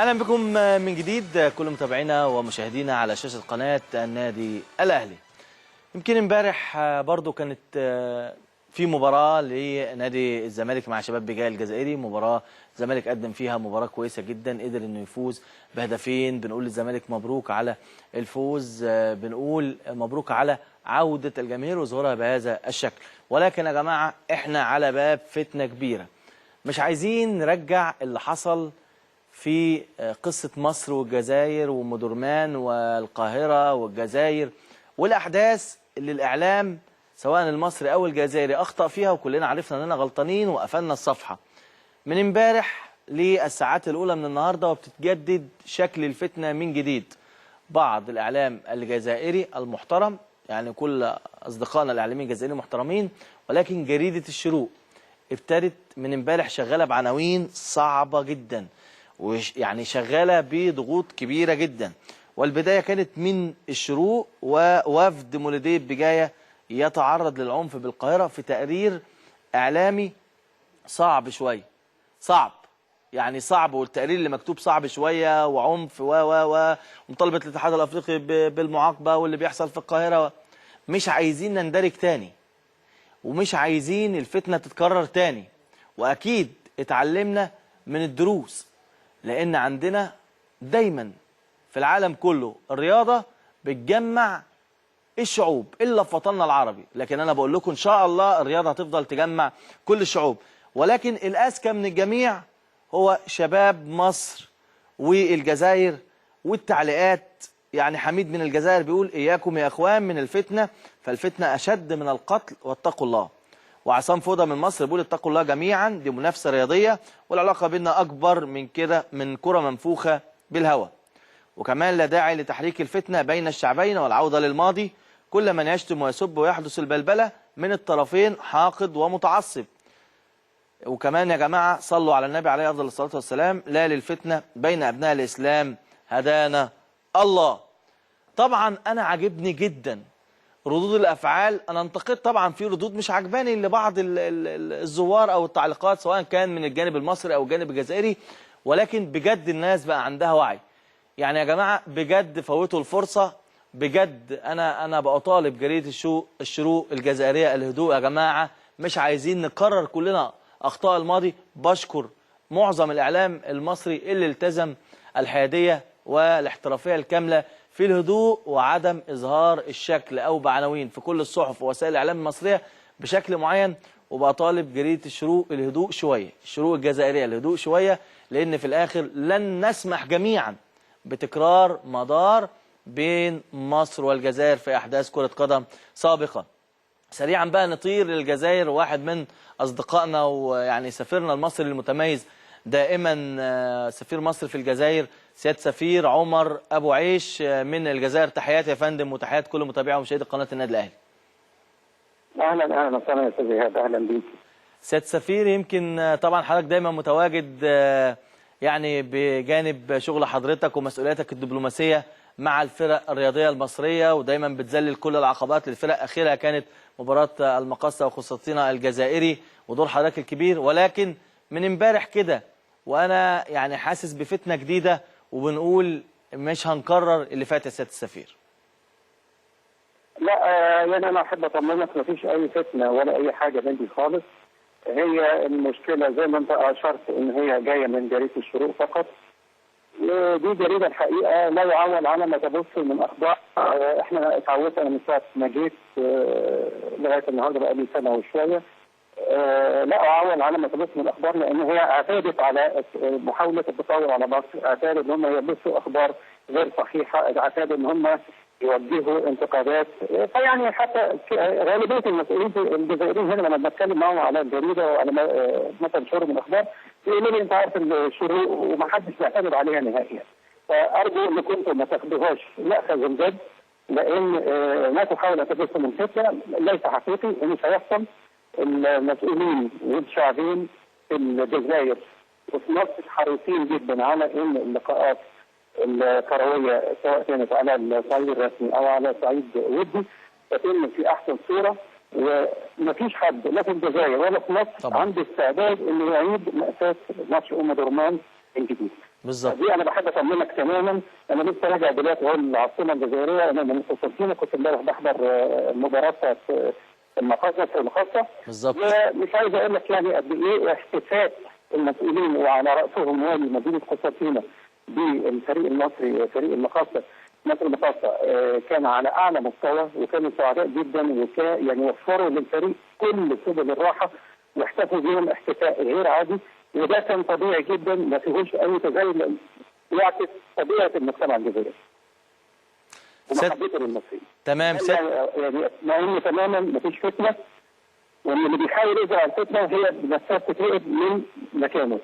اهلا بكم من جديد كل متابعينا ومشاهدينا على شاشه قناه النادي الاهلي. يمكن امبارح برضو كانت في مباراه لنادي الزمالك مع شباب بجاية الجزائري، مباراه الزمالك قدم فيها مباراه كويسه جدا، قدر انه يفوز بهدفين. بنقول للزمالك مبروك على الفوز، بنقول مبروك على عوده الجماهير وظهورها بهذا الشكل. ولكن يا جماعه احنا على باب فتنه كبيره، مش عايزين نرجع اللي حصل في قصة مصر والجزائر وأم درمان والقاهرة والجزائر والأحداث اللي الإعلام سواء المصري أو الجزائري أخطأ فيها، وكلنا عرفنا أننا غلطانين وقفلنا الصفحة من امبارح للساعات الأولى من النهاردة، وبتتجدد شكل الفتنة من جديد. بعض الإعلام الجزائري المحترم، يعني كل أصدقائنا الإعلاميين الجزائريين محترمين، ولكن جريدة الشروق ابتدت من امبارح شغالة بعناوين صعبة جدا، ويعني شغالة بضغوط كبيرة جدا. والبداية كانت من الشروق ووفد مولودية بجاية يتعرض للعنف بالقاهرة في تقرير إعلامي صعب شوية، صعب يعني صعب، والتقرير اللي مكتوب صعب شوية، وعنف ومطالبة الاتحاد الأفريقي بالمعاقبة واللي بيحصل في القاهرة. مش عايزين نندرج تاني، ومش عايزين الفتنة تتكرر تاني، وأكيد اتعلمنا من الدروس، لأن عندنا دايما في العالم كله الرياضة بتجمع الشعوب إلا في وطننا العربي، لكن أنا بقول لكم إن شاء الله الرياضة هتفضل تجمع كل الشعوب. ولكن الأذكى من الجميع هو شباب مصر والجزائر. والتعليقات، يعني حميد من الجزائر بيقول إياكم يا أخوان من الفتنة، فالفتنة أشد من القتل واتقوا الله. وعصام فوده من مصر بيقول اتقوا الله جميعا، دي منافسة رياضية والعلاقة بيننا أكبر من كده من كرة منفوخة بالهواء. وكمان لا داعي لتحريك الفتنة بين الشعبين والعودة للماضي، كل من يشتم ويسب ويحدث البلبلة من الطرفين حاقد ومتعصب. وكمان يا جماعة صلوا على النبي عليه أفضل الصلاة والسلام، لا للفتنة بين أبناء الإسلام هدانا الله. طبعا أنا عاجبني جدا ردود الافعال. انا انتقدت طبعا في ردود مش عجباني لبعض الزوار او التعليقات سواء كان من الجانب المصري او الجانب الجزائري، ولكن بجد الناس بقى عندها وعي. يعني يا جماعه بجد فوتوا الفرصه، بجد انا بطالب جريده الشروق الجزائريه الهدوء يا جماعه، مش عايزين نكرر كلنا اخطاء الماضي. بشكر معظم الاعلام المصري اللي التزم الحياديه والاحترافيه الكامله في الهدوء وعدم إظهار الشكل أو بعناوين في كل الصحف ووسائل الإعلام المصرية بشكل معين. وبطالب جريدة الشروق الهدوء شوية، الشروق الجزائرية الهدوء شوية، لأن في الآخر لن نسمح جميعا بتكرار مدار بين مصر والجزائر في أحداث كرة قدم سابقة. سريعا بقى نطير للجزائر، واحد من أصدقائنا ويعني سفيرنا المصري المتميز دائما، سفير مصر في الجزائر سيادة سفير عمر أبو عيش من الجزائر. تحياتي يا فندم وتحيات كل متابعي ومشاهدي قناة النادي الأهلي. اهلا وسهلا يا استاذ ايهاب، اهلا بيك. سيادة سفير، يمكن طبعا حضرتك دايما متواجد يعني بجانب شغل حضرتك ومسؤولياتك الدبلوماسية مع الفرق الرياضية المصرية، ودايما بتذلل كل العقبات للفرق. أخيرا كانت مباراة المقصة وقسنطينة الجزائري ودور حضرتك الكبير. ولكن من امبارح كده وانا يعني حاسس بفتنة جديدة، وبنقول مش هنكرر اللي فات يا سيادة السفير. لا يعني انا احب اطمنك، مفيش اي فتنه ولا اي حاجه من دي خالص. هي المشكله زي ما انت اشرت ان هي جايه من جريده الشروق فقط. دي جريده الحقيقه لا يعول على ما تبث من اخبار. احنا اتعودنا من ساعه ما جيت لغايه النهارده بقى لي سنه وشويه لا أعول على ما تبث من الأخبار، لأن هي اعتادت على محاولة التطور على مصر، اعتادوا إن هم يبثوا أخبار غير صحيحة، اعتادوا إن هم يوجهوا انتقادات. فيعني حتى غالبية المسؤولين الجزائريين هنا لما بتكلم معهم على الجريدة وعلى مثلا شروق من الأخبار يقولوا لي أنت عارف الشروق ومحدش بيعتمد عليها نهائيا. فأرجو إن كنتم ما تاخدوهاش مأخذ الجد، لأن ما تحاول أن تبث من فتنة ليس حقيقي ومش هيحصل. المسؤولين والشعبين في الجزائر وفي مصر حريصين جدا على ان اللقاءات الكرويه سواء كانت على الصعيد الرسمي او على صعيد ودي تتم في احسن صوره، ومفيش حد لا في الجزائر ولا في مصر عنده استعداد انه يعيد مأساة ماتش درمان من جديد. بالظبط. دي انا بحب اطمنك تماما. انا لسه راجع دلوقتي اهو العاصمه الجزائريه، انا من قسنطينه، كنت امبارح بحضر المباراه بتاعت المقاصه الخاصه. بالظبط. مش عايز اقول لك يعني قد ايه احتفاء المسؤولين وعلى راسهم والي مدينه قسنطينه بالفريق المصري، فريق المقاصه مصر المقاصه، كان على اعلى مستوى، وكانوا سعداء جدا، يعني وفروا للفريق كل سبل الراحه واحتفوا بيهم احتفاء غير عادي، وده كان طبيعي جدا، ما فيهوش اي تزايد، يعكس طبيعه المجتمع الجزائري ومحبته للمصريين. تمام. يعني اطمئن تماما، ما فيش فتنه، وان اللي بيحاول يزرع الفتنه هي نفسها بتترقب من مكانه.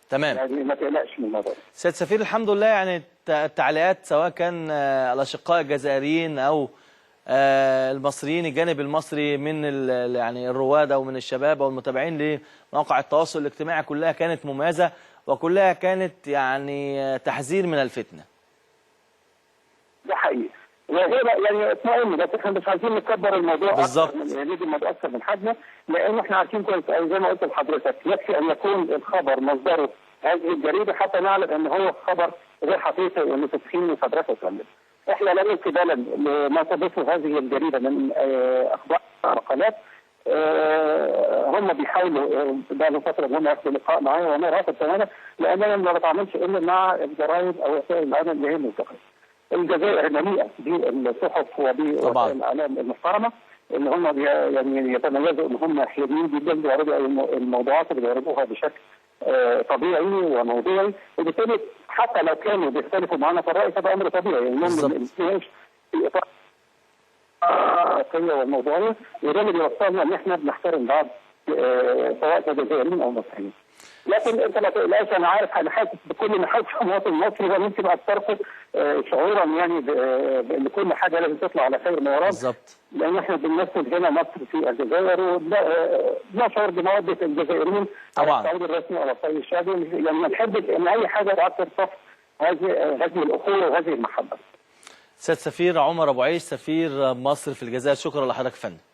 تمام. يعني ما تقلقش من الموضوع. سيد سفير، الحمد لله يعني التعليقات سواء كان الاشقاء الجزائريين او المصريين، الجانب المصري من يعني الرواد او من الشباب او المتابعين لمواقع التواصل الاجتماعي كلها كانت مميزه، وكلها كانت يعني تحذير من الفتنه. ده حقيقي. وهي يعني اطمئن، بس احنا مش عايزين نكبر الموضوع بالظبط. يعني الموضوع اكثر من حجمه، لان احنا عارفين كويس زي ما قلت لحضرتك، يكفي ان يكون الخبر مصدره هذه الجريده حتى نعلم ان هو خبر غير حقيقي وانه تسخين مصادرته كامله. احنا لا نلقي بالا لما تضيفه هذه الجريده من اخبار مقالات. هم بيحاولوا بقى فتره ان هم ياخدوا لقاء معايا، وانا رافض تماما، لان انا ما بتعاملش الا مع الجرايد او وسائل الاعلام اللي هي منتخبه. الجزائر مليئه بالصحف وبوسائل الاعلام المحترمه اللي هم يعني يتميزوا ان هم حياديين جدا، بيعرضوا الموضوعات اللي بيعرضوها بشكل طبيعي وموضوعي، وبالتالي حتى لو كانوا بيختلفوا معنا في الراي فده امر طبيعي، المهم النقاش في اطار القضيه والموضوعيه، وده اللي بيوصلنا ان احنا بنحترم بعض سواء كجزائريين او مصريين. لكن انت ما تقلقش، انا عارف، انا حاسس بكل ما حاسس المواطن المصري، وممكن اكثركم شعورا يعني بان كل حاجه لازم تطلع على خير ما وراه. بالظبط. لان احنا بنمثل هنا مصر في الجزائر، ونشعر بموده الجزائريين على الصعيد الرسمي وعلى الصعيد الشعبي، يعني ما نحبش ان اي حاجه تعكر صف هذه الاخوه وهذه المحبه. سيد سفير عمر ابو عيش، سفير مصر في الجزائر، شكرا لحضرتك يا فندم.